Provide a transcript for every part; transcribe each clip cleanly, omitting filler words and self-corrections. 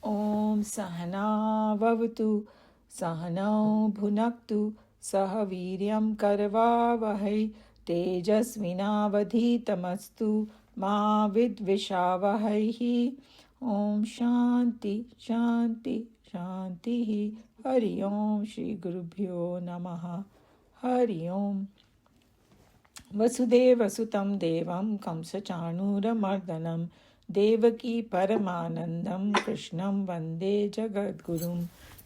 Om Sahana Vavatu Sahanau Bhunaktu Sahaviryam Karvavahai Tejasvinavadhitamastu Ma Vidvishavahai. Om Shanti Shanti Shanti. Hari Om Shri Gurubhyo Namaha. Hari Om. वसुदेवसुतं देवं कंसचाणूरमर्दनं देवकी परमानन्दं कृष्णं वन्दे जगद्गुरुं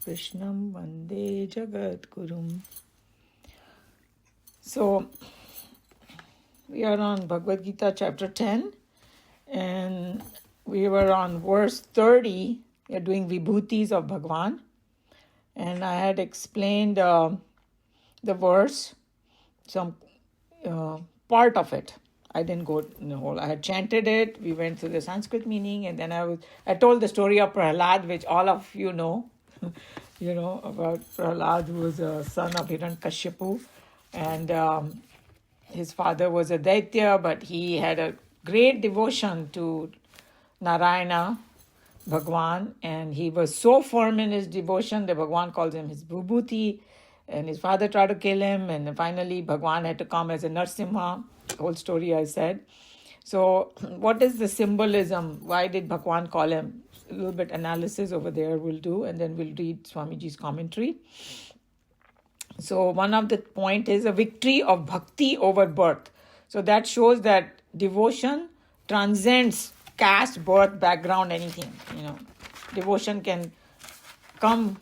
कृष्णं वन्दे जगद्गुरुं. So we are on Bhagavad Gita chapter 10 and we were on verse 30. We are doing Vibhutis of Bhagwan, and I had explained the verse, some part of it. I didn't go in the whole. I had chanted it. We went through the Sanskrit meaning, and then I told the story of Prahlad, which all of you know. You know about Prahlad, who was a son of Hiranyakashipu, and his father was a Daitya, but he had a great devotion to Narayana, Bhagwan, and he was so firm in his devotion that Bhagwan calls him his Vibhuti, and his father tried to kill him, and finally Bhagwan had to come as a Narsimha. The whole story I said. So what is the symbolism? Why did Bhagwan call him? A little bit analysis over there we'll do, and then we'll read Swamiji's commentary. So one of the point is a victory of bhakti over birth. So that shows that devotion transcends caste, birth, background, anything. Devotion can come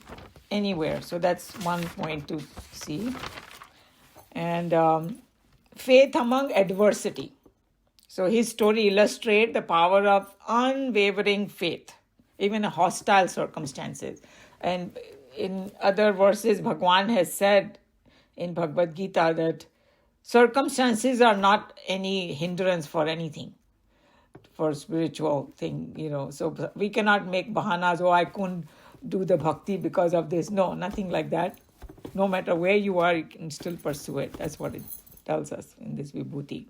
anywhere. So that's one point to see. And faith among adversity. So his story illustrates the power of unwavering faith, even in hostile circumstances. And in other verses, Bhagwan has said in Bhagavad Gita that circumstances are not any hindrance for anything, for spiritual thing, So we cannot make bahanas, I couldn't do the bhakti because of this. No, nothing like that. No matter where you are, you can still pursue it. That's what it tells us in this Vibhuti.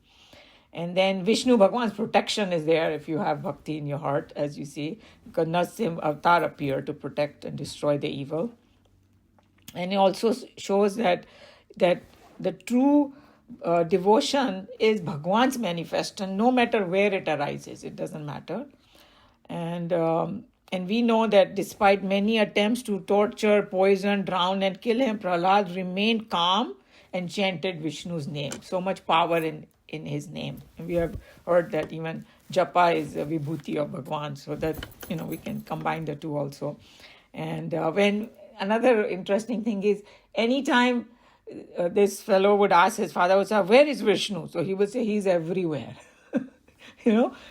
And then Vishnu Bhagwan's protection is there if you have bhakti in your heart, as you see, because Narsimha Avatar appeared to protect and destroy the evil. And it also shows that the true devotion is Bhagwan's manifestation, no matter where it arises. It doesn't matter. And we know that despite many attempts to torture, poison, drown, and kill him, Prahlad remained calm and chanted Vishnu's name. So much power in his name. And we have heard that even japa is a vibhuti of Bhagwan, so that we can combine the two also. And when another interesting thing is, anytime this fellow would ask his father, would say, where is Vishnu? So he would say, he's everywhere.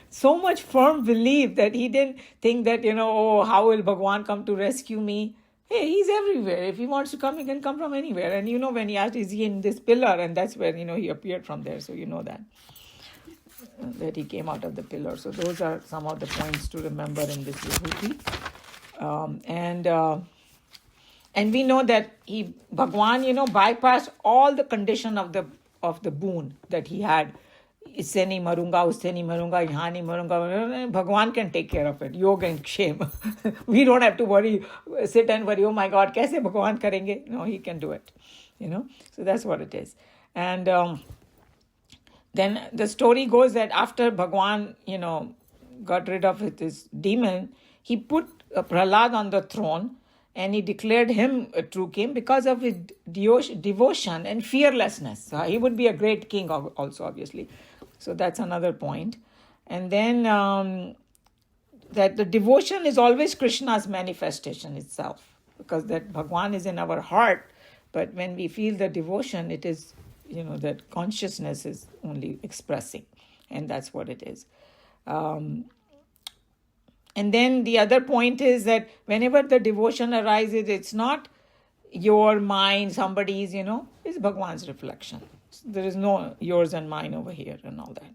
So much firm belief that he didn't think that, how will Bhagwan come to rescue me? Hey, he's everywhere. If he wants to come, he can come from anywhere. And when he asked, is he in this pillar? And that's where, he appeared from there. So you know that he came out of the pillar. So those are some of the points to remember in this Vibhuti. And we know that Bhagwan, bypassed all the condition of the boon that he had. Isse nahi marunga, usse nahi marunga, yahan nahi marunga. Bhagwan can take care of it. Yoga and shame. We don't have to worry, sit and worry, oh my God, kaise Bhagwan karenge? No, he can do it. So that's what it is. And then the story goes that after Bhagwan, got rid of this demon, he put Prahlad on the throne, and he declared him a true king because of his devotion and fearlessness. He would be a great king also, obviously. So that's another point. And then that the devotion is always Krishna's manifestation itself, because that Bhagwan is in our heart. But when we feel the devotion, it is, that consciousness is only expressing. And that's what it is. And then the other point is that whenever the devotion arises, it's not your mind, somebody's, it's Bhagwan's reflection. There is no yours and mine over here and all that.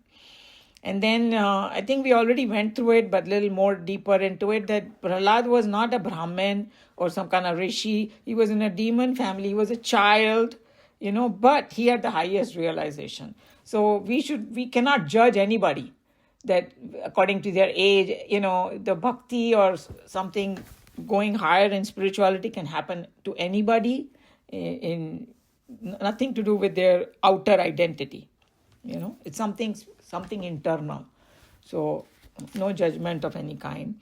And then I think we already went through it, but a little more deeper into it, that Prahlad was not a Brahmin or some kind of rishi. He was in a demon family. He was a child, but he had the highest realization. So we cannot judge anybody. that according to their age, the bhakti or something going higher in spirituality can happen to anybody in nothing to do with their outer identity. It's something internal. So no judgment of any kind.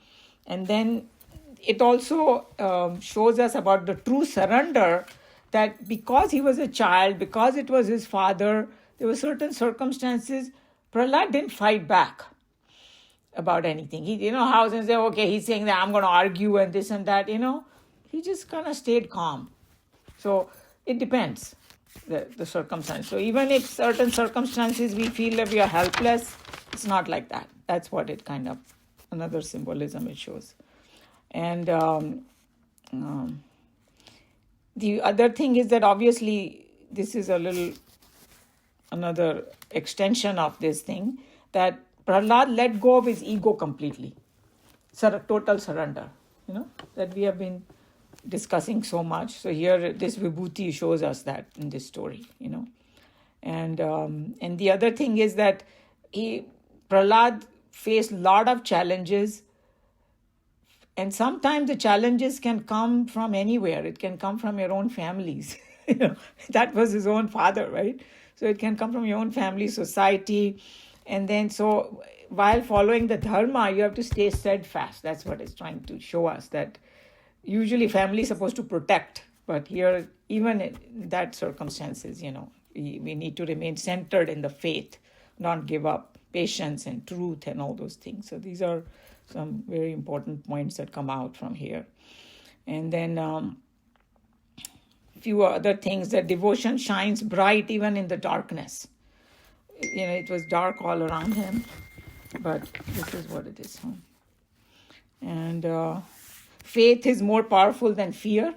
And then it also shows us about the true surrender, that because he was a child, because it was his father, there were certain circumstances, Prahlad didn't fight back about anything. He, how and say, okay, he's saying that I'm going to argue and this and that, he just kind of stayed calm. So it depends, the circumstance. So even if certain circumstances we feel that we are helpless, it's not like that. That's what it kind of, another symbolism it shows. And the other thing is that obviously this is another extension of this thing, that Prahlad let go of his ego completely. Total surrender, that we have been discussing so much. So here this Vibhuti shows us that in this story, And the other thing is that Prahlad faced a lot of challenges. And sometimes the challenges can come from anywhere. It can come from your own families. That was his own father, right? So it can come from your own family, society. And then so while following the dharma, you have to stay steadfast. That's what it's trying to show us, that usually family is supposed to protect. But here, even in that circumstances, we need to remain centered in the faith, not give up, patience and truth and all those things. So these are some very important points that come out from here. And then few other things, that devotion shines bright even in the darkness. It was dark all around him, but this is what it is. And faith is more powerful than fear,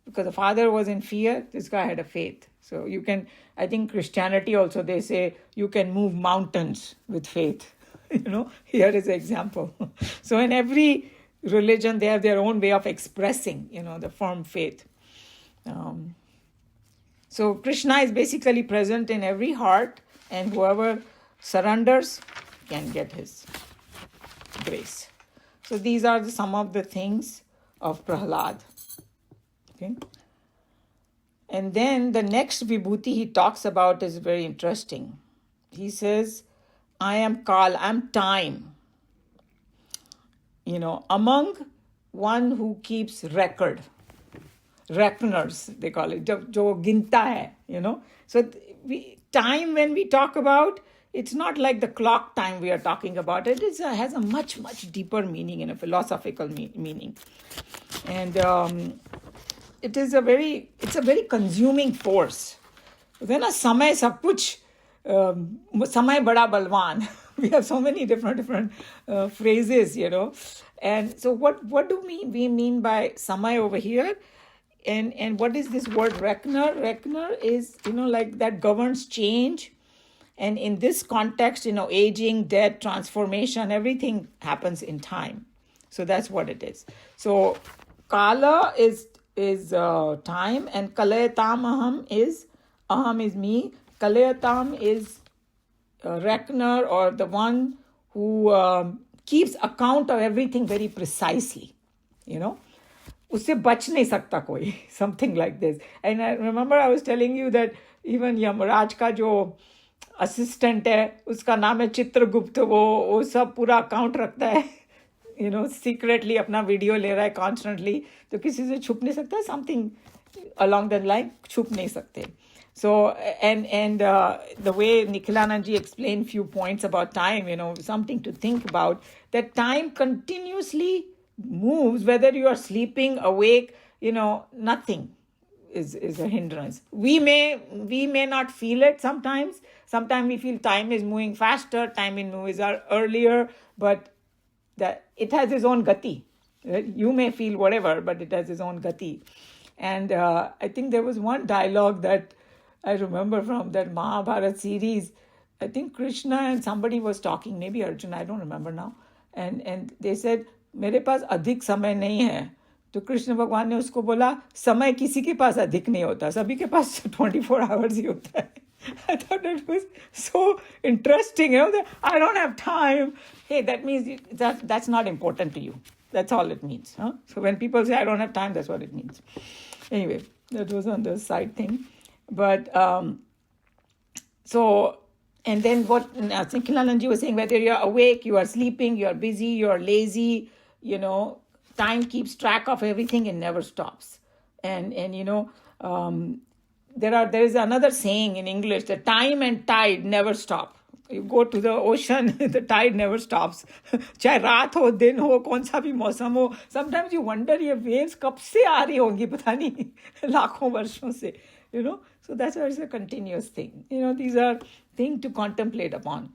because the father was in fear, this guy had a faith. So you can, I think Christianity also, they say you can move mountains with faith. Here is an example. So in every religion, they have their own way of expressing, the firm faith. So Krishna is basically present in every heart, and whoever surrenders can get his grace. So these are some of the things of Prahlad. Okay. And then the next Vibhuti he talks about is very interesting. He says, I am Kal, I'm time. Among one who keeps record. Reckoners, they call it. Jo ginta hai, So time, when we talk about, it's not like the clock time we are talking about. It has a much, much deeper meaning, a philosophical meaning. And it's a very consuming force. Then samay sab kuch, samay bada balwan. We have so many different phrases, And so what do we mean by samay over here? And what is this word reckoner? Reckoner is, like that governs change. And in this context, aging, death, transformation, everything happens in time. So that's what it is. So kala is time, and kalayatam aham is me. Kalayatam is reckoner, or the one who keeps account of everything very precisely, उससे बच नहीं सकता कोई, something like this. And I remember I was telling you that even Yamraj का जो assistant है, उसका नाम है चित्रगुप्त, वो सब पूरा अकाउंट रखता है, secretly अपना वीडियो ले रहा है constantly, तो किसी से छुप नहीं सकता, something along that line छुप नहीं सकते. So, and the way Nikhilanand ji explained few points about time, something to think about, that time continuously moves, whether you are sleeping, awake, nothing is a hindrance. We may not feel it sometimes. Sometimes we feel time is moving faster, time moves earlier, but that it has its own gati. Right? You may feel whatever, but it has its own gati. And I think there was one dialogue that I remember from that Mahabharata series. I think Krishna and somebody was talking, maybe Arjuna, I don't remember now. And they said, मेरे पास अधिक समय नहीं है. तो कृष्ण भगवान ने उसको बोला, समय किसी के पास अधिक नहीं होता, सभी के पास 24 hours ही होता है. I thought that was so interesting. That I don't have time. Hey, that means that's not important to you. That's all it means. Huh? So when people say I don't have time, that's what it means. Anyway, that was on the side thing. But so, and then what Kinlalanji was saying, whether you're awake, you are sleeping, you're busy, you're lazy, time keeps track of everything and never stops. And there is another saying in English that time and tide never stop. You go to the ocean, the tide never stops. चाहे रात हो दिन हो कौन सा भी मौसम हो, sometimes you wonder ये waves कब से आ रही होंगी पता नहीं लाखों वर्षों से, So that's why it's a continuous thing. These are things to contemplate upon.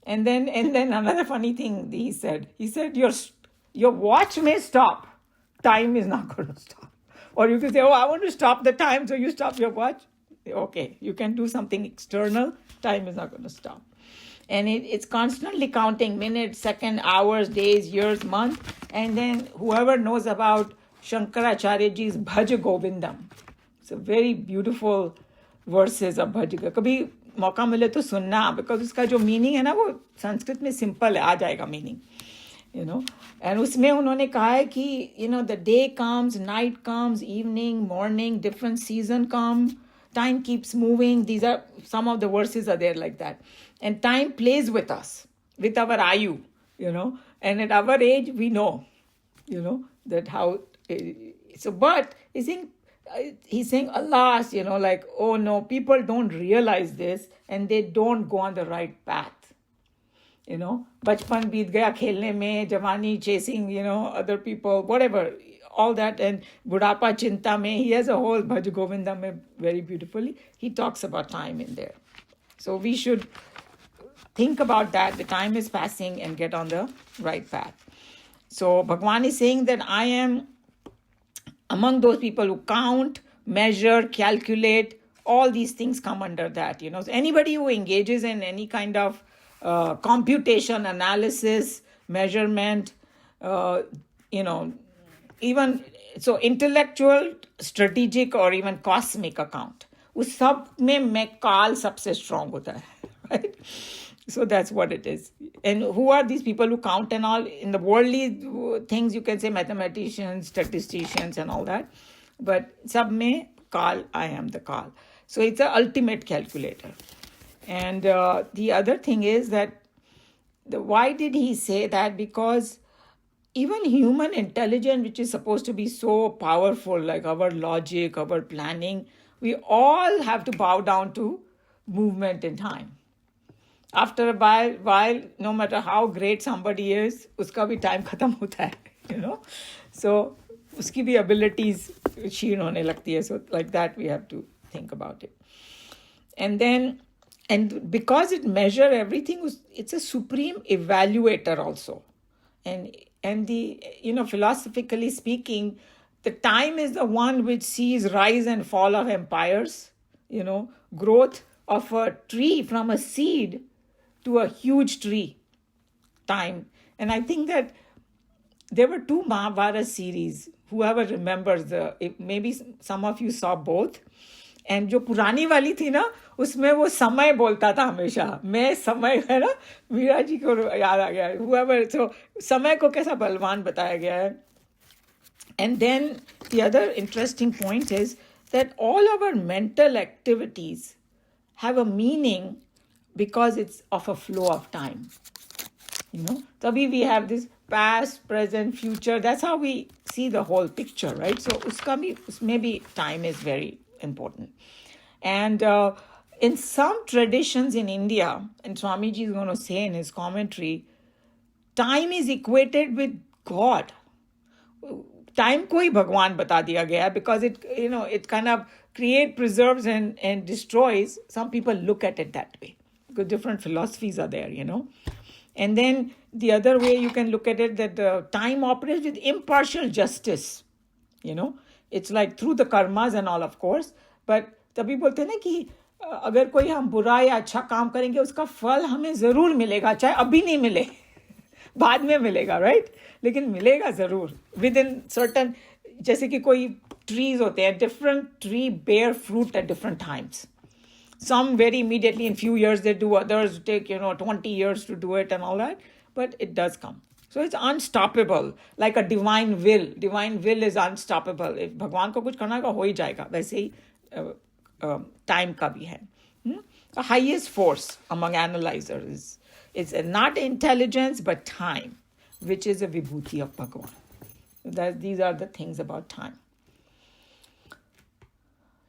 And then another funny thing he said your watch may stop, time is not going to stop. Or you can say, I want to stop the time, so you stop your watch. Okay, you can do something external, time is not going to stop. And it's constantly counting minutes, seconds, hours, days, years, months. And then whoever knows about Shankaracharyaji's Bhaj Govindam, it's a very beautiful verses of Bhaj Govindam. कभी मौका मिले तो सुनना, because उसका जो meaning है ना वो संस्कृत में simple है, आ जाएगा meaning. And उसमें उन्होंने कहा है कि the day comes, night comes, evening, morning, different season come, time keeps moving. These are some of the verses are there like that. And time plays with us, with our ayu, and at our age we know, that how. So, but he's saying, alas, like, oh no, people don't realize this and they don't go on the right path. बचपन बीत गया खेलने में, जवानी chasing, other people, whatever, all that, and बुढ़ापा चिंता में. He has a whole Bhaj Govindam में very beautifully. He talks about time in there. So we should think about that. The time is passing and get on the right path. So Bhagwan is saying that I am among those people who count, measure, calculate. All these things come under that. So anybody who engages in any kind of computation, analysis, measurement, even so intellectual, strategic, or even cosmic account. उस सब में काल सबसे strong होता है, right? So that's what it is. And who are these people who count and all? In the worldly things, you can say mathematicians, statisticians, and all that. But sab mein Kal, I am the Kal. So it's an ultimate calculator. And the other thing is that why did he say that? Because even human intelligence, which is supposed to be so powerful, like our logic, our planning, we all have to bow down to movement in time. After a while, no matter how great somebody is, uska bhi time khatam hota hai, So uski bhi abilities क्षीण होने लगती है. So like that, we have to think about it. And because it measures everything, it's a supreme evaluator also. And the, philosophically speaking, the time is the one which sees rise and fall of empires, growth of a tree from a seed to a huge tree, time. And I think that there were 2 Mahabharata series. Whoever remembers, maybe some of you saw both. And जो पुरानी वाली थी ना, उसमें वो समय बोलता था हमेशा. मैं समय है ना, मीरा जी को याद आ गया. Whoever, so समय को कैसा बलवान बताया गया है. And then the other interesting point is that all our mental activities have a meaning because it's of a flow of time. तभी we have this past, present, future. That's how we see the whole picture, right? So उसमें भी time is very important. And in some traditions in India, and Swamiji is going to say in his commentary, time is equated with God. Time को ही भगवान बता दिया गया because it kind of creates, preserves, and destroys. Some people look at it that way because different philosophies are there, And then the other way you can look at it, that time operates with impartial justice. It's like through the karmas and all, of course. But तभी बोलते हैं ना कि अगर कोई हम बुरा या अच्छा काम करेंगे, उसका फल हमें ज़रूर मिलेगा, चाहे अभी नहीं मिले, बाद में मिलेगा, right? लेकिन मिलेगा ज़रूर. Within certain, जैसे कि कोई trees होते हैं, different tree bear fruit at different times. Some very immediately, in few years they do, others take 20 years to do it and all that, but it does come. So it's unstoppable, like a divine will. Divine will is unstoppable. If भगवान को कुछ करना है हो ही जाएगा, वैसे ही time का भी है. The highest force among analyzers is not intelligence but time, which is a vibhuti of Bhagavan. These are the things about time.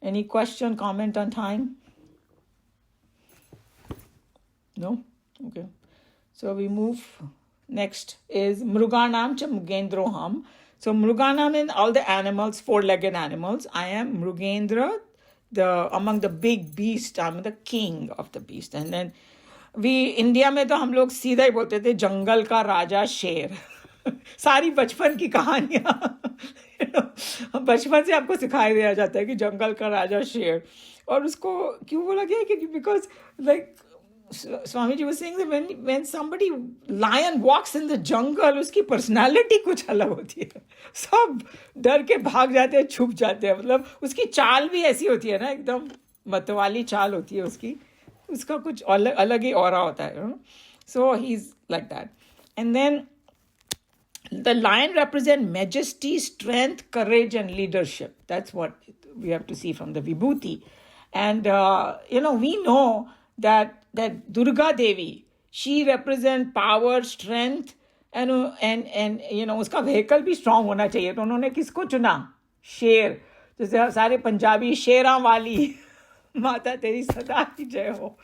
Any question, comment on time? No? Okay. So we move. Next is Mruganam cha Mugendroham. So Mruganam in all the animals, four-legged animals. I am Mrugendra, among the big beasts. I'm the king of the beast. And then India में तो हम लोग सीधा ही बोलते थे जंगल का राजा शेर. सारी बचपन की कहानियां बचपन से आपको सिखाया दिया जाता है कि जंगल का राजा शेर. और उसको क्यों बोला गया कि because like Swami ji was saying that when somebody lion walks in the jungle, उसकी पर्सनालिटी कुछ अलग होती है. सब डर के भाग जाते हैं, छुप जाते हैं. मतलब उसकी चाल भी ऐसी होती है ना, एकदम मतवाली चाल होती है उसकी. उसका कुछ अलग ही ऑरा होता है. So he's like that. And then the lion represents majesty, strength, courage, and leadership. That's what we have to see from the vibhuti. And we know that Durga Devi, she represents power, strength, and उसका vehicle भी strong होना चाहिए. तो उन्होंने किसको चुना? शेर. जैसे सारे पंजाबी शेरा वाली माता तेरी सदा ही जय हो.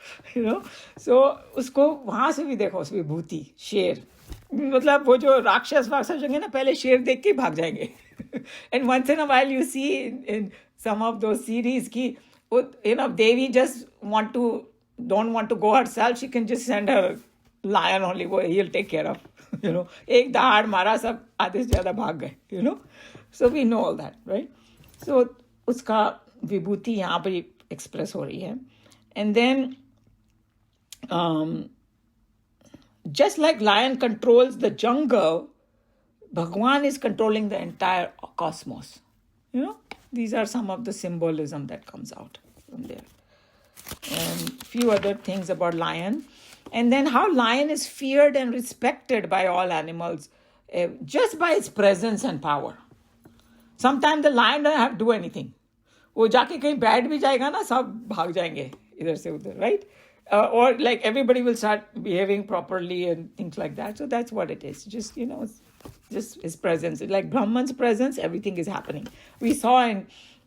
So उसको वहां से भी देखो, उस विभूति शेर. मतलब वो जो राक्षस होंगे ना, पहले शेर देख के भाग जाएंगे. And once in a while you see in some of those series कि Devi just don't want to go herself, she can just send her lion only, he'll take care of. एक दहाड़ मारा, सब आधे से ज्यादा भाग गए. So we know all that, right? So उसका विभूति यहाँ पर express हो रही है. And then just like lion controls the jungle, Bhagwan is controlling the entire cosmos. These are some of the symbolism that comes out from there. And few other things about lion. And then how lion is feared and respected by all animals just by its presence and power. Sometimes the lion doesn't have to do anything. वो जाके कहीं बैठ भी जाएगा ना, सब भाग जाएंगे इधर से उधर, right? Or like everybody will start behaving properly and things like that. So that's what it is. Just, just his presence. Like Brahman's presence, everything is happening. We saw in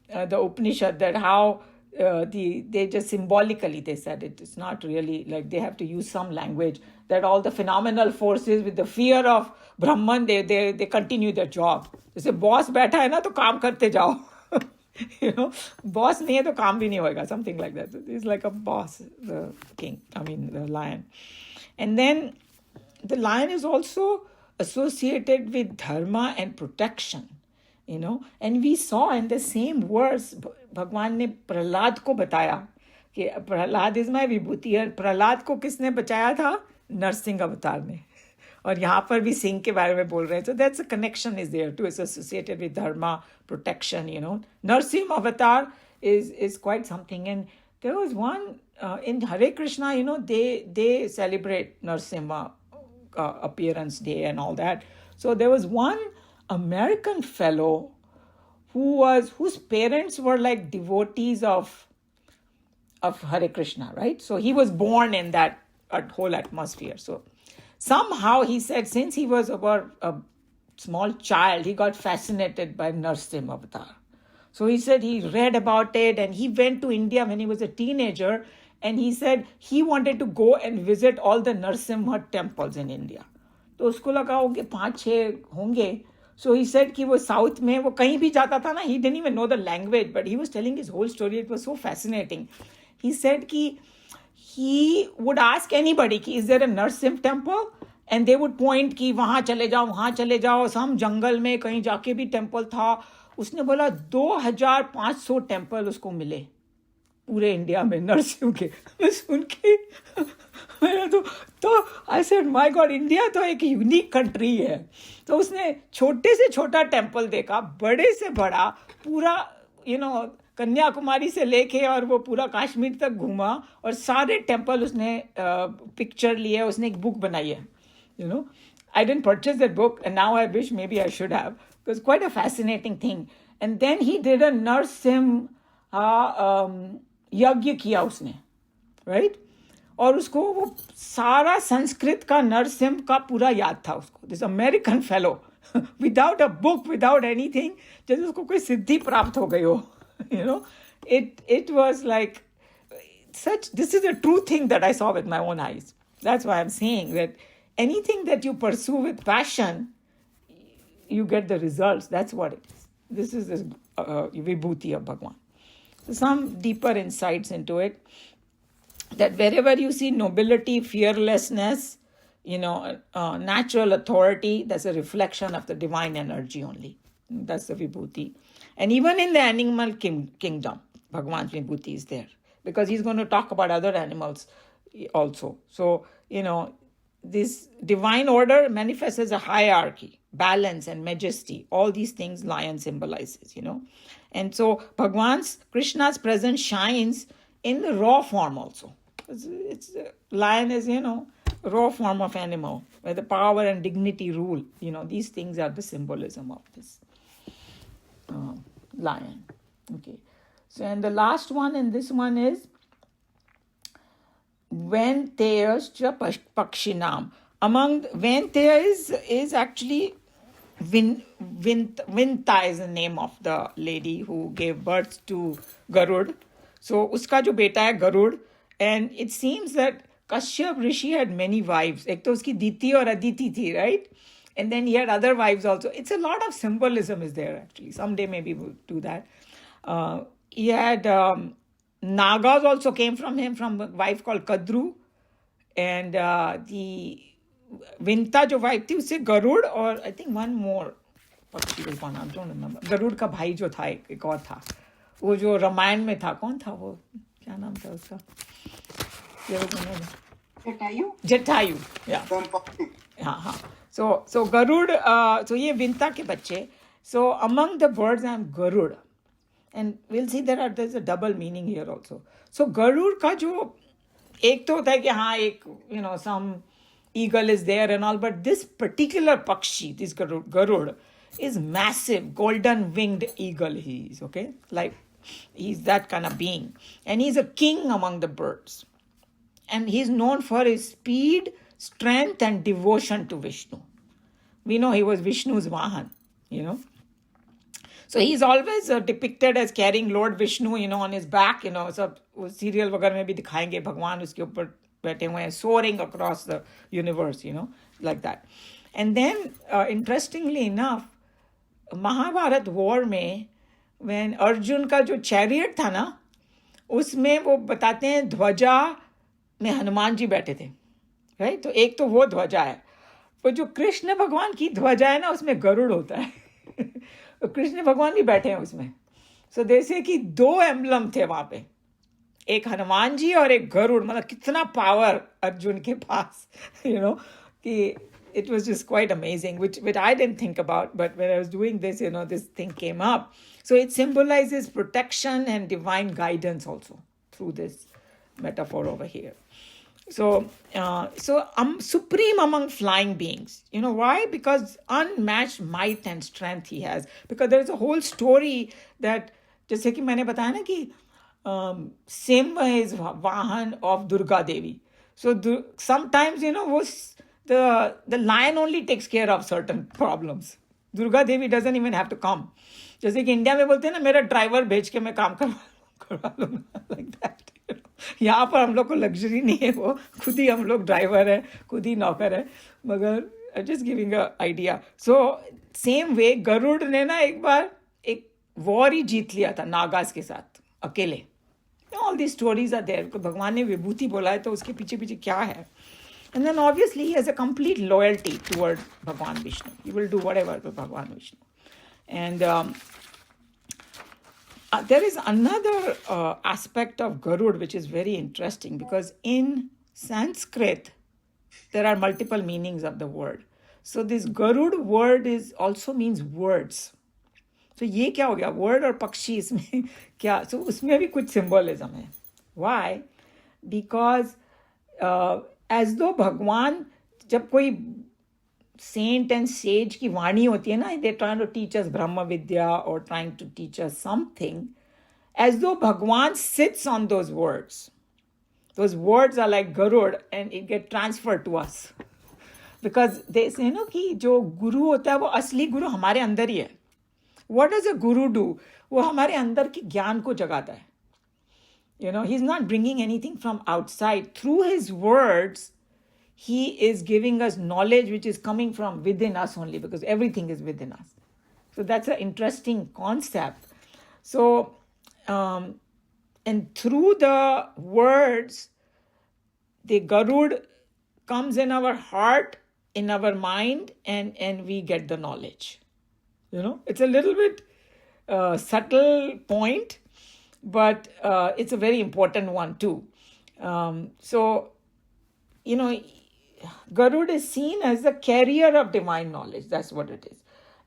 the Upanishad that how they just symbolically, they said it. It's not really like they have to use some language that all the phenomenal forces with the fear of Brahman, they continue their job. जैसे boss बैठा है ना तो काम करते जाओ. Boss नहीं है तो काम भी नहीं होएगा, something like that. It's like a boss, the king, the lion. And then the lion is also associated with dharma and protection, and we saw in the same verse, भगवान ने प्रहलाद को बताया कि प्रहलाद is my विभूति. और प्रहलाद को किसने बचाया था? नरसिंह अवतार ने. और यहाँ पर भी सिंह के बारे में बोल रहे हैं. So that's a connection is there too. It's associated with dharma, protection, Narsimha avatar is quite something. And there was one in Hare Krishna, they celebrate Narsimha appearance day and all that. So there was one American fellow whose parents were like devotees of Hare Krishna, right? So he was born in that whole atmosphere. So somehow he said since he was about a small child, he got fascinated by Narsimha avatar. So he said he read about it and he went to India when he was a teenager, and he said he wanted to go and visit all the Narsimha temples in India. तो उसको लगा होंगे 5-6 होंगे. So he said कि वो south में वो कहीं भी जाता था ना, he didn't even know the language, but he was telling his whole story. It was so fascinating. He said कि he would ask anybody कि is there a Narsimha temple? And they would point कि वहाँ चले जाओ. हम जंगल में कहीं जाके भी टेम्पल था. उसने बोला 2500 टेम्पल उसको मिले पूरे इंडिया में नरसिंह के. मैं सुन के मैंने तो I said my God, India तो एक यूनिक कंट्री है. तो उसने छोटे से छोटा टेम्पल देखा, बड़े से बड़ा, पूरा कन्याकुमारी से लेके और वो पूरा कश्मीर तक घूमा और सारे टेम्पल उसने पिक्चर लिए, उसने एक बुक बनाई है, you know. I didn't purchase that book, and now I wish maybe I should have. It was quite a fascinating thing. And then he did a Narsim यज्ञ किया उसने, right? और उसको वो सारा संस्कृत का नरसिम्ह का पूरा याद था उसको. This American fellow without a book, without anything, जैसे उसको कोई सिद्धि प्राप्त हो गई हो. You know, it was like such. This is a true thing that I saw with my own eyes. That's why I'm saying that anything that you pursue with passion, you get the results. That's what it is. This is the vibhuti of Bhagwan. So some deeper insights into it. That wherever you see nobility, fearlessness, natural authority, that's a reflection of the divine energy only. That's the vibhuti. And even in the animal kingdom, Bhagwan's vibhuti is there. Because he's going to talk about other animals also. So, this divine order manifests as a hierarchy, balance and majesty. All these things lion symbolizes, And so Krishna's presence shines in the raw form also. Lion is, raw form of animal, where the power and dignity rule. These things are the symbolism of this lion. Okay. So, and the last one, and this one is Venteyascha Pakshinam. Among Venteya is actually Vinta is the name of the lady who gave birth to Garud. So uska jo beta hai Garud, and it seems that Kashyap Rishi had many wives. Ek to uski Diti or Aditi thi, right? And then he had other wives also. It's a lot of symbolism is there actually. Someday maybe we'll do that. He had Nagas also came from him, from a wife called Kadru. And the Vinta jo wife thi, usse Garud, or I think one more पक्षी का नाम don't remember. Garuda का भाई जो था एक और था, वो जो रामायण में था, कौन था वो, क्या नाम था उसका, जटायु. हाँ. So Garud, so ये विंता के बच्चे. So among the birds I am Garud. And we'll see there's a double meaning here also. So Garud का जो एक तो होता है कि हाँ एक some eagle is there and all, but this particular pakshi, this Garud is massive, golden winged eagle he is, okay? Like he's that kind of being. And he's a king among the birds. And he's known for his speed, strength and devotion to Vishnu. We know he was Vishnu's Vahan, So he's always depicted as carrying Lord Vishnu, on his back, सब serial वगैरह में भी दिखाएंगे भगवान उसके ऊपर बैठे हुए हैं, soaring across the universe, like that. And then, interestingly enough, Mahabharat war में, when Arjun का जो chariot था ना, उसमें वो बताते हैं ध्वजा में हनुमान जी बैठे थे, राइट? तो एक तो वो ध्वजा है, वो जो कृष्ण भगवान की ध्वजा है ना, उसमें गरुड़ होता है. तो कृष्ण भगवान भी बैठे हैं उसमें. सो जैसे कि दो एम्बलम थे वहां पे, एक हनुमान जी और एक गरुड़. मतलब कितना पावर अर्जुन के पास, कि it was just quite amazing, which I didn't think about, but when I was doing this, this thing came up. So it symbolizes protection and divine guidance also through this metaphor over here. So supreme among flying beings. Why? Because unmatched might and strength he has. Because there is a whole story that, जैसे कि मैंने बताया ना कि Simha is Vahan of Durga Devi. So sometimes, the lion only takes care of certain problems. Durga Devi doesn't even have to come. जैसे कि India में बोलते हैं ना, मेरा ड्राइवर भेज के मैं काम करवा लूँगा, like that. यहाँ पर हम लोग को लग्जरी नहीं है, वो खुद ही हम लोग ड्राइवर है, खुद ही नौकर है. मगर just giving a idea. So same way Garuda ने ना एक बार एक वॉर ही जीत लिया था नागास के साथ अकेले. All these stories are there. भगवान ने विभूति बोला है तो उसके पीछे पीछे क्या है. And then obviously he has a complete loyalty toward Bhagwan Vishnu. He will do whatever for Bhagwan Vishnu. And there is another aspect of Garud which is very interesting, because in Sanskrit there are multiple meanings of the word. So this Garud word also means words. तो ये क्या हो गया, word और पक्षी इसमें क्या, so उसमें भी कुछ सिंबलिज्म है. Why? Because as though भगवान, जब कोई सेंट एंड सेज की वाणी होती है ना, they trying to teach us ब्रह्म विद्या और trying to teach us something, as though भगवान sits on those words. Those words are like Garud and it get transferred to us. Because they say no कि जो गुरु होता है वो असली गुरु हमारे अंदर ही है. What does a guru do? वो हमारे अंदर की ज्ञान को जगाता है. You know, he's not bringing anything from outside. Through his words, he is giving us knowledge which is coming from within us only, because everything is within us. So that's an interesting concept. So, and through the words, the Garud comes in our heart, in our mind, and we get the knowledge. You know, it's a little bit subtle point, but it's a very important one too. So, you know, Garud is seen as the carrier of divine knowledge. That's what it is.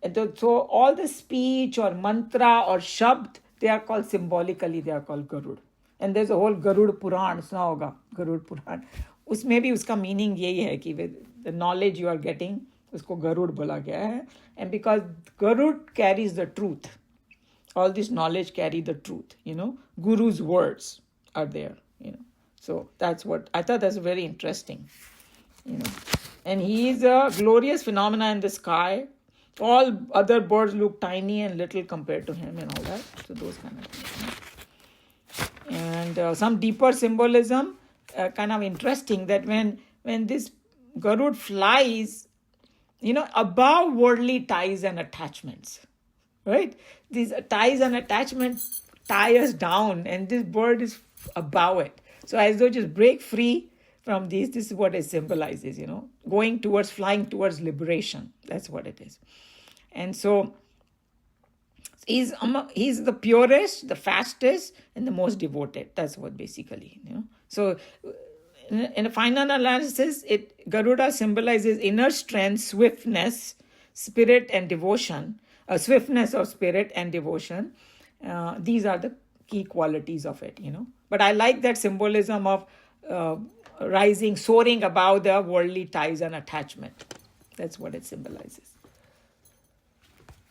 And so all the speech or mantra or shabd, they are called symbolically, they are called Garud. And there's a whole Garud Puran, सुना होगा Garud Puran. उसमें भी उसका meaning यही है कि with the knowledge you are getting, उसको Garud बोला गया है. And because Garud carries the truth, all this knowledge carry the truth, you know. Guru's words are there, you know. So that's what, I thought that's very interesting, you know. And he is a glorious phenomena in the sky. All other birds look tiny and little compared to him and all that. So those kind of things. And some deeper symbolism, kind of interesting, that when this Garud flies, you know, above worldly ties and attachments, right? These ties and attachments tie us down, and this bird is above it. So as though just break free from these, this is what it symbolizes, you know, going towards, flying towards liberation. That's what it is. And so he's the purest, the fastest, and the most devoted. That's what basically, you know. So in a final analysis, Garuda symbolizes inner strength, swiftness, spirit, and devotion. Swiftness of spirit and devotion. These are the key qualities of it, you know. But I like that symbolism of rising, soaring above the worldly ties and attachment. That's what it symbolizes.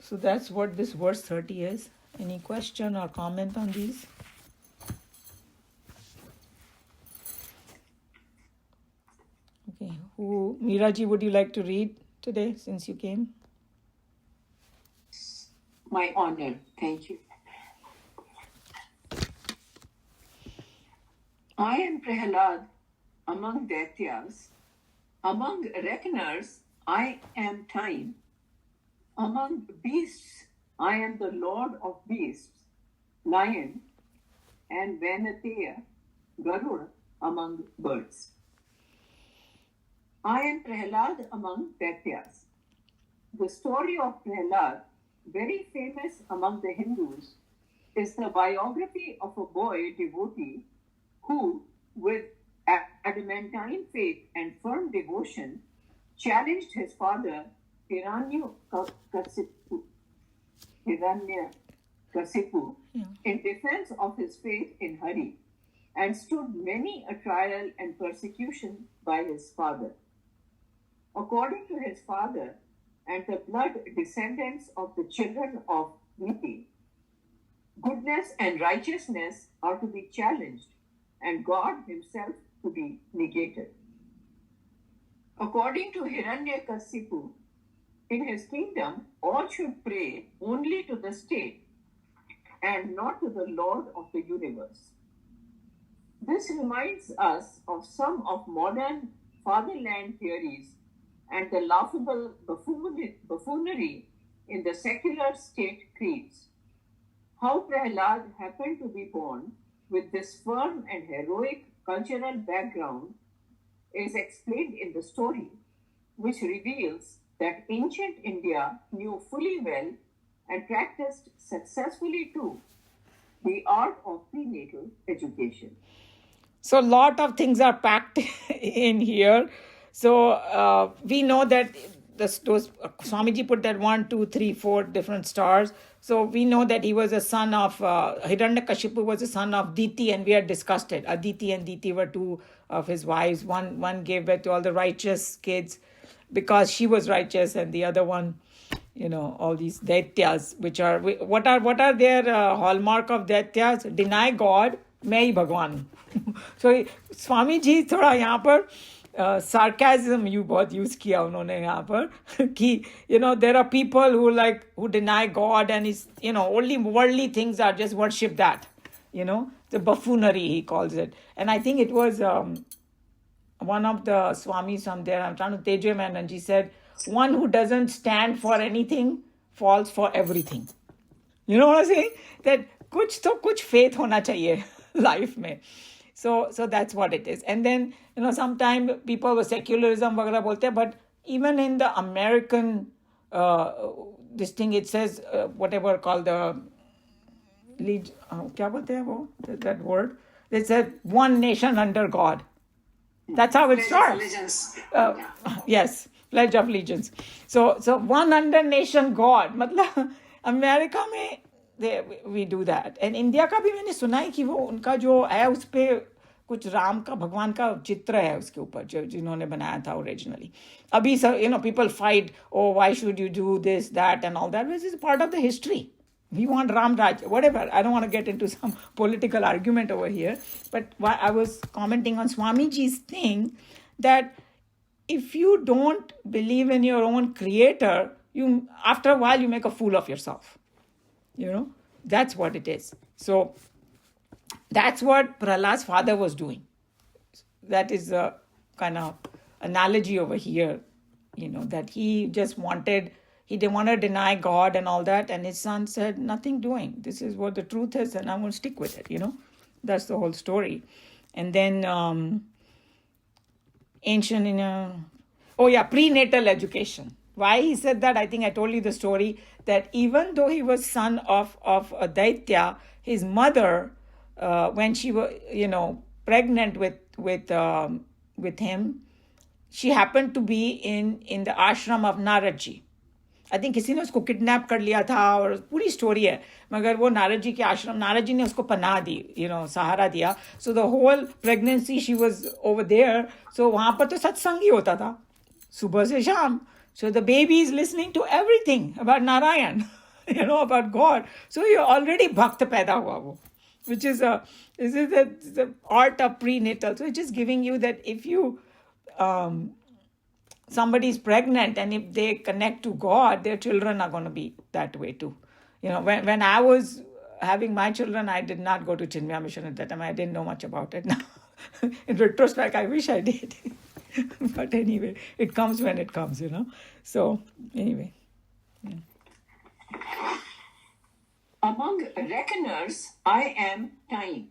So that's what this verse 30 is. Any question or comment on these? Okay. Meeraji, would you like to read today since you came? My honor. Thank you. I am Prahalad among Daityas. Among reckoners, I am time. Among beasts, I am the lord of beasts, lion, and Vanateya, Garud among birds. I am Prahalad among Daityas. The story of Prahalad, very famous among the Hindus, is the biography of a boy devotee who, with adamantine faith and firm devotion, challenged his father Hiranyakasipu in defense of his faith in Hari, and stood many a trial and persecution by his father. According to his father and the blood descendants of the children of Niti, goodness and righteousness are to be challenged, and God himself to be negated. According to Hiranyakasipu, in his kingdom, all should pray only to the state and not to the Lord of the universe. This reminds us of some of modern fatherland theories and the laughable buffoonery in the secular state creeds. How Prahalad happened to be born with this firm and heroic cultural background is explained in the story, which reveals that ancient India knew fully well and practiced successfully too the art of prenatal education. So a lot of things are packed in here. So we know that those Swamiji put that 1, 2, 3, 4 different stars. So we know that he was a son of Hiranyakashipu was a son of Diti, and we had discussed it. Aditi and Diti were two of his wives. One gave birth to all the righteous kids because she was righteous, and the other one, all these daityas, which are what are their hallmark of daityas? Deny God, मैं ही भगवान हूँ. So Swami ji थोड़ा यहाँ पर sarcasm you बहुत use किया उन्होंने यहाँ पर कि there are people who deny God, and is only worldly things are just worship that, the buffoonery he calls it. And I think it was one of the Swamis from there, I'm trying to Teja Menanji said, one who doesn't stand for anything falls for everything. You know what I'm saying? That kuch faith hona chahiye life mein. So that's what it is. And then, sometimes people with secularism वगैरह बोलते हैं, but even in the American this thing, it says whatever called the क्या बोलते हैं वो, that word, it said one nation under God. That's how it starts. Yes, Pledge of Allegiance. So one under nation God. मतलब America में we do that. And India का भी मैंने सुना है कि वो उनका जो है उस पे कुछ राम का भगवान का चित्र है उसके ऊपर जो जिन्होंने बनाया था originally. अभी people fight, oh, why should you do this, that, and all that. This is part of the history. We want Ram Raj, whatever. I don't want to get into some political argument over here. But I was commenting on Swamiji's thing that if you don't believe in your own creator, after a while you make a fool of yourself. That's what it is. So that's what Prahlad's father was doing. That is a kind of analogy over here, that he just wanted... He didn't want to deny God and all that. And his son said, nothing doing. This is what the truth is, and I'm going to stick with it, That's the whole story. And then prenatal education. Why he said that, I think I told you the story, that even though he was son of a Daitya, his mother, when she was, pregnant with him, she happened to be in the ashram of Naradji. I think किसी ने उसको kidnap कर लिया था और पूरी story है, मगर वो नारद जी के आश्रम, नारद जी ने उसको पनाह दी, सहारा दिया. So the whole pregnancy she was over there. So वहाँ पर तो सत्संग ही होता था सुबह से शाम. So the baby is listening to everything about Narayan, about God. So ये ऑलरेडी भक्त पैदा हुआ वो, which is the art of prenatal. So it's just giving you that if you somebody is pregnant and if they connect to God, their children are going to be that way too. When I was having my children, I did not go to Chinmaya Mission at that time. I didn't know much about it. Now, in retrospect, I wish I did. But anyway, it comes when it comes, So anyway. Yeah. Among reckoners, I am time.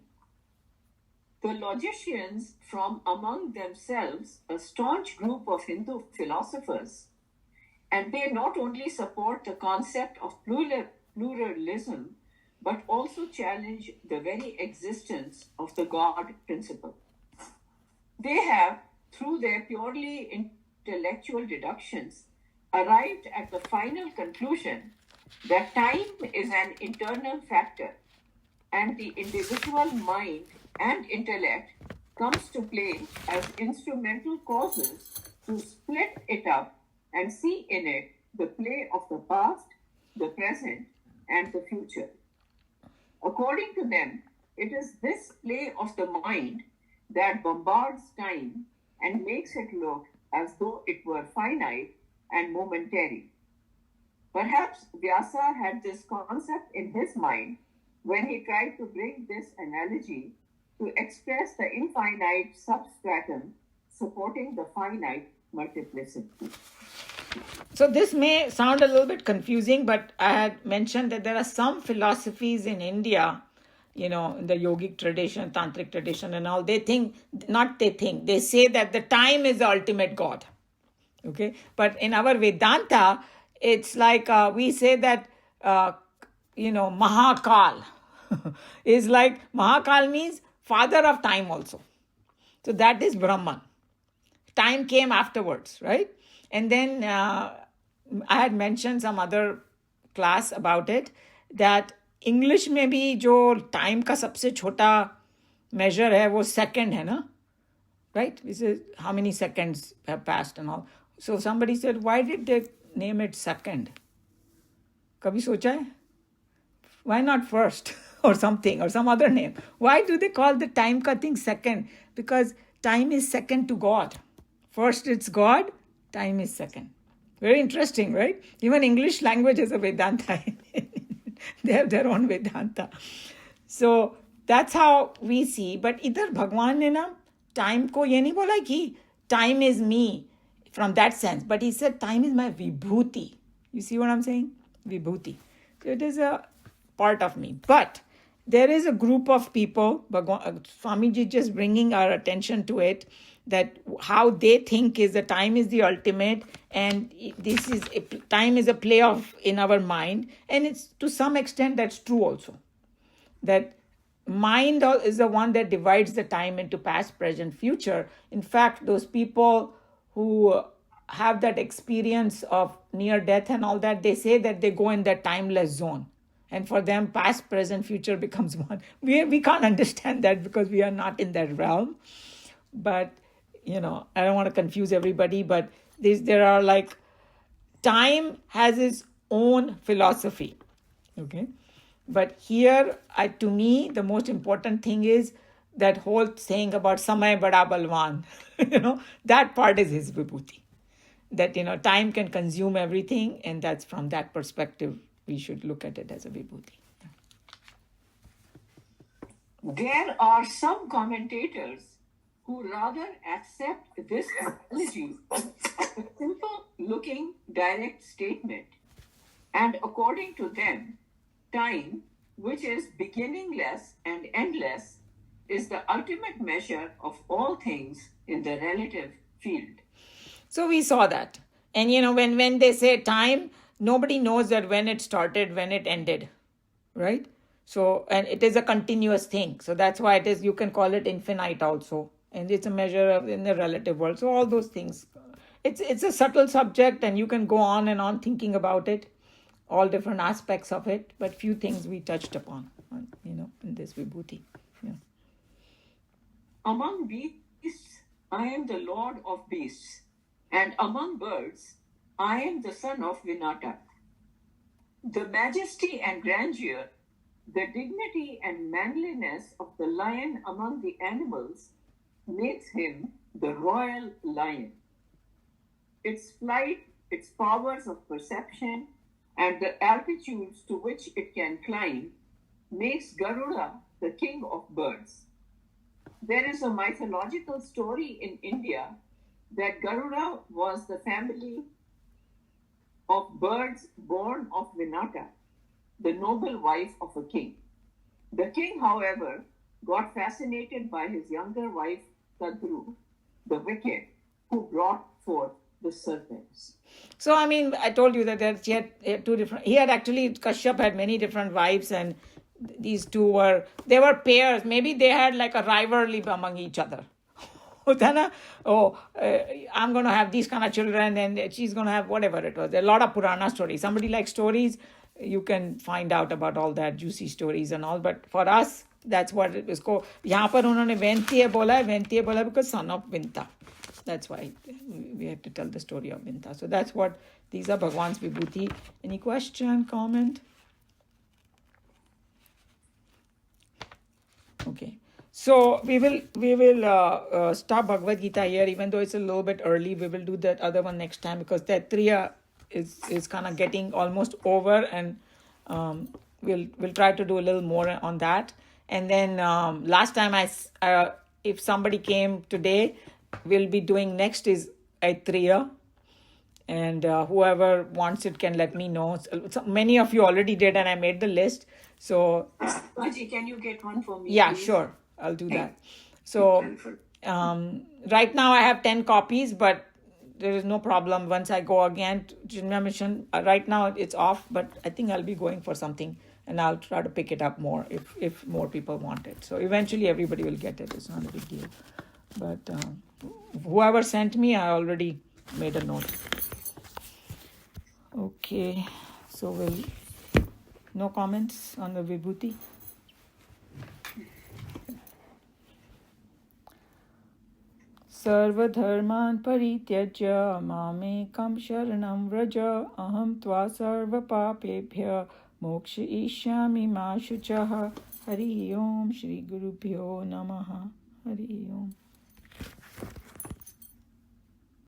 The logicians from among themselves, a staunch group of Hindu philosophers, and they not only support the concept of pluralism, but also challenge the very existence of the God principle. They have, through their purely intellectual deductions, arrived at the final conclusion that time is an internal factor, and the individual mind and intellect comes to play as instrumental causes to split it up and see in it the play of the past, the present, and the future. According to them, it is this play of the mind that bombards time and makes it look as though it were finite and momentary. Perhaps Vyasa had this concept in his mind when he tried to bring this analogy to express the infinite substratum supporting the finite multiplicity. So this may sound a little bit confusing, but I had mentioned that there are some philosophies in India, in the yogic tradition, tantric tradition and all, they say that the time is the ultimate God. Okay? But in our Vedanta, it's like we say that, Mahakal is like, Mahakal means father of time also. So that is Brahman. Time came afterwards, right? And then I had mentioned some other class about it, that English में भी जो time का सबसे छोटा measure है वो second है ना, right? This is how many seconds have passed and all. So somebody said, why did they name it second? कभी सोचा है? Why not first or something or some other name? Why do they call the time ka thing second? Because time is second to God. First it's God, time is second. Very interesting, right? Even English language has a Vedanta. They have their own Vedanta. So that's how we see. But इधर भगवान ने ना time को ये नहीं बोला कि time is me from that sense. But he said time is my vibhuti. You see what I'm saying? Vibhuti. So it is a part of me. But there is a group of people, Swamiji just bringing our attention to it, that how they think is the time is the ultimate, and this is time is a play of in our mind, and it's to some extent that's true also, that mind is the one that divides the time into past, present, future. In fact, those people who have that experience of near death and all that, they say that they go in that timeless zone, and for them past, present, future becomes one. We can't understand that because we are not in that realm. But I don't want to confuse everybody, but there are like, time has its own philosophy, okay? But here, to me, the most important thing is that whole saying about samay bada balwan. That part is his vibhuti. That time can consume everything, and that's from that perspective we should look at it as a vibhuti. There are some commentators who rather accept this analogy as a simple-looking direct statement, and according to them, time, which is beginningless and endless, is the ultimate measure of all things in the relative field. So we saw that. And when they say time, nobody knows that when it started, when it ended, right? So, and it is a continuous thing. So that's why it is, you can call it infinite also. And it's a measure of in the relative world. So all those things, it's a subtle subject, and you can go on and on thinking about it, all different aspects of it, but few things we touched upon, in this vibhuti. Yeah. Among beasts, I am the Lord of beasts, and among birds, I am the son of Vinata. The majesty and grandeur, the dignity and manliness of the lion among the animals makes him the royal lion. Its flight, its powers of perception, and the altitudes to which it can climb makes Garuda the king of birds. There is a mythological story in India that Garuda was the family of birds born of Vinata, the noble wife of a king. The king, however, got fascinated by his younger wife, Kadru, the wicked, who brought forth the serpents. So, I told you that he had two different, Kashyap had many different wives, and these two they were pairs. Maybe they had like a rivalry among each other. I'm going to have these kind of children, and she's going to have whatever it was. There are a lot of Purana stories. Somebody likes stories, you can find out about all that juicy stories and all. But for us, that's what it was called. यहाँ पर उन्होंने Ventiya बोला because son of Vinta. That's why we have to tell the story of Vinta. So that's what, these are Bhagwan's vibhuti. Any question, comment? Okay. So we will stop Bhagavad Gita here, even though it's a little bit early. We will do that other one next time, because that Triya is kind of getting almost over, and we'll try to do a little more on that. And then last time if somebody came today, we'll be doing next is Aitriya, and whoever wants it can let me know. So many of you already did, and I made the list. So Aji, can you get one for me? Yeah, please? Sure. I'll do that. So right now I have 10 copies, but there is no problem. Once I go again to Chinmaya Mission, right now it's off, but I think I'll be going for something, and I'll try to pick it up more if more people want it. So eventually everybody will get it. It's not a big deal. But whoever sent me, I already made a note. Okay, so no comments on the Vibhuti? सर्वधर्मान् परित्यज्य मामेकं शरणं व्रज अहं त्वा सर्वपापेभ्यः मोक्षयिष्यामि मा शुचः. हरि ओम. श्री गुरुभ्यो नमः. हरि ओम.